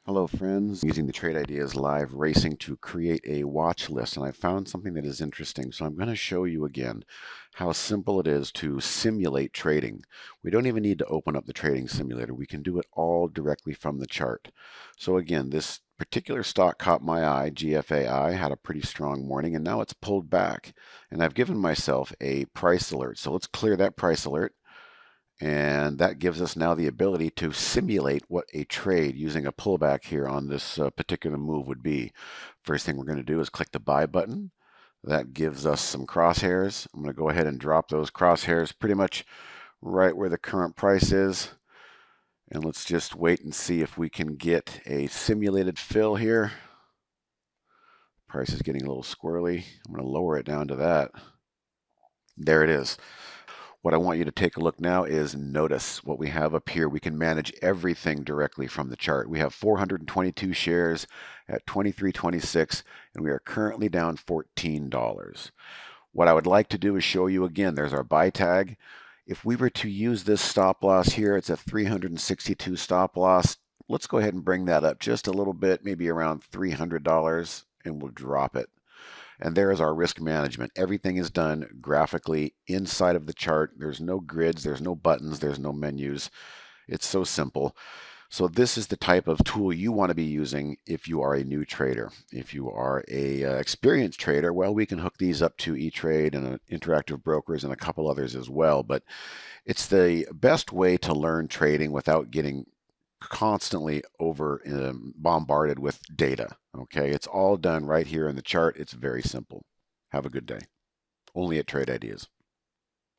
Hello friends, using the Trade Ideas Live Racing to create a watch list, and I found something that is interesting. So I'm going to show you again how simple it is to simulate trading. We don't even need to open up the trading simulator. We can do it all directly from the chart. So again, this particular stock caught my eye. GFAI had a pretty strong morning, and now it's pulled back. And I've given myself a price alert. So let's clear that price alert. And that gives us now the ability to simulate what a trade using a pullback here on this particular move would be. First thing we're going to do is click the buy button. That gives us some crosshairs. I'm going to go ahead and drop those crosshairs pretty much right where the current price is. And let's just wait and see if we can get a simulated fill here. Price is getting a little squirrely. I'm going to lower it down to that. There it is. What I want you to take a look now is notice what we have up here. We can manage everything directly from the chart. We have 422 shares at 23.26, and we are currently down $14. What I would like to do is show you again, there's our buy tag. If we were to use this stop loss here, it's a 362 stop loss. Let's go ahead and bring that up just a little bit, maybe around $300, and we'll drop it. And there is our risk management. Everything is done graphically inside of the chart. There's no grids, there's no buttons, there's no menus. It's so simple. So this is the type of tool you want to be using if you are a new trader. If you are a experienced trader, well, we can hook these up to E-Trade and Interactive Brokers and a couple others as well. But it's the best way to learn trading without getting constantly over bombarded with data. Okay, it's all done right here in the chart. It's very simple. Have a good day. Only at Trade Ideas.